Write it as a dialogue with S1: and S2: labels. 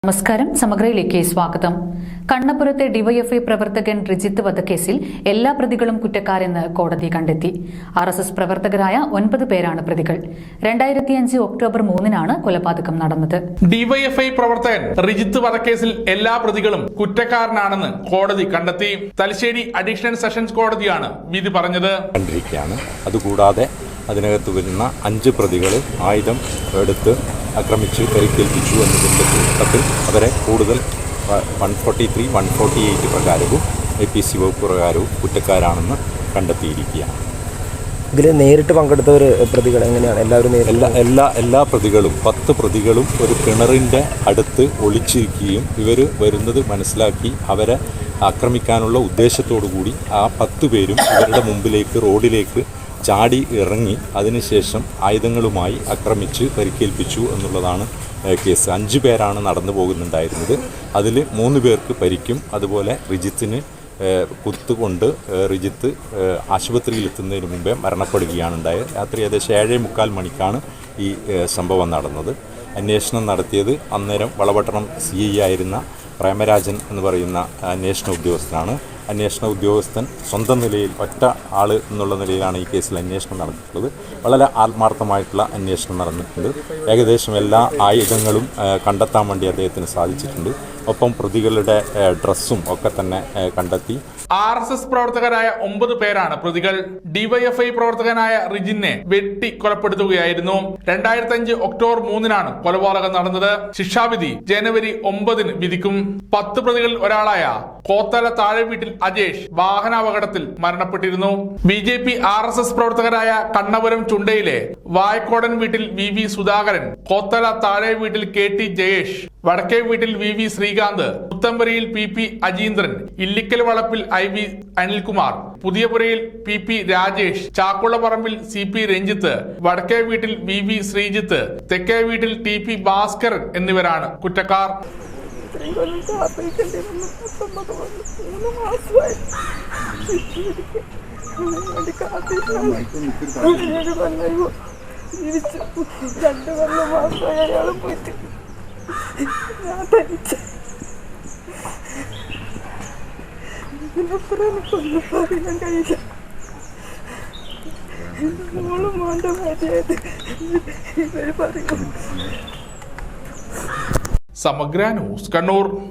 S1: നമസ്കാരം. സമഗ്രയിലേക്ക് സ്വാഗതം. കണ്ണപുരത്തെ ഡിവൈഎഫ്ഐ പ്രവർത്തകൻ റിജിത്ത് വധക്കേസിൽ എല്ലാ പ്രതികളും കുറ്റക്കാരെന്ന് കോടതി കണ്ടെത്തി. RSS പ്രവർത്തകരായ 9 പേരാണ് പ്രതികൾ. 2005 ഒക്ടോബർ 3-നാണ് കൊലപാതകം നടന്നത്.
S2: ഡിവൈഎഫ്ഐ പ്രവർത്തകൻ റിജിത്ത് വധക്കേസിൽ എല്ലാ പ്രതികളും കുറ്റക്കാരനാണെന്ന് കോടതി കണ്ടെത്തി. തലശ്ശേരി അഡീഷണൽ സെഷൻസ് കോടതിയാണ് വിധി പറഞ്ഞത്.
S3: അതുകൂടാതെ അതിനകത്ത് വരുന്ന 5 പ്രതികൾ ആയുധം എടുത്ത് ആക്രമിച്ച് പരിക്കേൽപ്പിച്ചു എന്നതിൻ്റെ കൂട്ടത്തിൽ അവരെ കൂടുതൽ 143, 148 പ്രകാരവും IPC വകുപ്പ് പ്രകാരവും കുറ്റക്കാരാണെന്ന് കണ്ടെത്തിയിരിക്കുകയാണ്.
S4: ഇതിൽ നേരിട്ട് പങ്കെടുത്തവർ പ്രതികൾ എങ്ങനെയാണ്?
S3: എല്ലാ പ്രതികളും 10 പ്രതികളും ഒരു കിണറിൻ്റെ അടുത്ത് ഒളിച്ചിരിക്കുകയും ഇവർ വരുന്നത് മനസ്സിലാക്കി അവരെ ആക്രമിക്കാനുള്ള ഉദ്ദേശത്തോടു കൂടി ആ 10 പേരും ഇവരുടെ മുമ്പിലേക്ക് റോഡിലേക്ക് ചാടി ഇറങ്ങി അതിനുശേഷം ആയുധങ്ങളുമായി ആക്രമിച്ച് പരിക്കേൽപ്പിച്ചു എന്നുള്ളതാണ് കേസ്. 5 പേരാണ് നടന്നു പോകുന്നുണ്ടായിരുന്നത്. അതിൽ 3 പേർക്ക് പരിക്കും. അതുപോലെ റിജിത്തിന് കുത്തുകൊണ്ട് റിജിത്ത് ആശുപത്രിയിൽ എത്തുന്നതിന് മുമ്പേ മരണപ്പെടുകയാണ് ഉണ്ടായത്. രാത്രി ഏകദേശം 7:45 മണിക്കാണ് ഈ സംഭവം നടന്നത്. അന്വേഷണം നടത്തിയത് അന്നേരം വളപട്ടണം CI ആയിരുന്ന പ്രേമരാജൻ എന്ന് പറയുന്ന അന്വേഷണ ഉദ്യോഗസ്ഥനാണ്. അന്വേഷണ ഉദ്യോഗസ്ഥൻ സ്വന്തം നിലയിൽ ഒറ്റ ആൾ എന്നുള്ള നിലയിലാണ് ഈ കേസിൽ അന്വേഷണം നടന്നിട്ടുള്ളത്. വളരെ ആത്മാർത്ഥമായിട്ടുള്ള അന്വേഷണം നടന്നിട്ടുണ്ട്. ഏകദേശം എല്ലാ ആയുധങ്ങളും കണ്ടെത്താൻ വേണ്ടി അദ്ദേഹത്തിന് സാധിച്ചിട്ടുണ്ട്. ഒപ്പം പ്രതികളുടെ ഡ്രസ്സും ഒക്കെ തന്നെ കണ്ടെത്തി.
S2: RSS പ്രവർത്തകരായ 9 പേരാണ് പ്രതികൾ. ഡിവൈഎഫ്ഐ പ്രവർത്തകനായ റിജിനെ വെട്ടി കൊലപ്പെടുത്തുകയായിരുന്നു. 2005 ഒക്ടോബർ 3-നാണ് കൊലപാതകം നടന്നത്. ശിക്ഷാവിധി ജനുവരി 9-ന് വിധിക്കും. 10 പ്രതികളിൽ ഒരാളായ കോത്തല താഴെ വീട്ടിൽ അജേഷ് വാഹനാപകടത്തിൽ മരണപ്പെട്ടിരുന്നു. BJP RSS പ്രവർത്തകരായ കണ്ണപുരം ചുണ്ടയിലെ വായക്കോടൻ വീട്ടിൽ VV സുധാകരൻ, കോത്തല താഴെ വീട്ടിൽ KT ജയേഷ്, വടക്കേ വീട്ടിൽ VV ശ്രീകാന്ത്, പുത്തമ്പരിയിൽ PP അജീന്ദ്രൻ, ഇല്ലിക്കൽ വളപ്പിൽ IV Anilkumar, പുതിയപുരയിൽ PP Rajesh, ചാക്കുളപ്പറമ്പിൽ CP Ranjith, വടക്കേ വീട്ടിൽ VV ശ്രീജിത്ത്, തെക്കേ വീട്ടിൽ TP ഭാസ്കരൻ എന്നിവരാണ് കുറ്റക്കാർ. സമഗ്ര ന്യൂസ്, കണ്ണൂർ.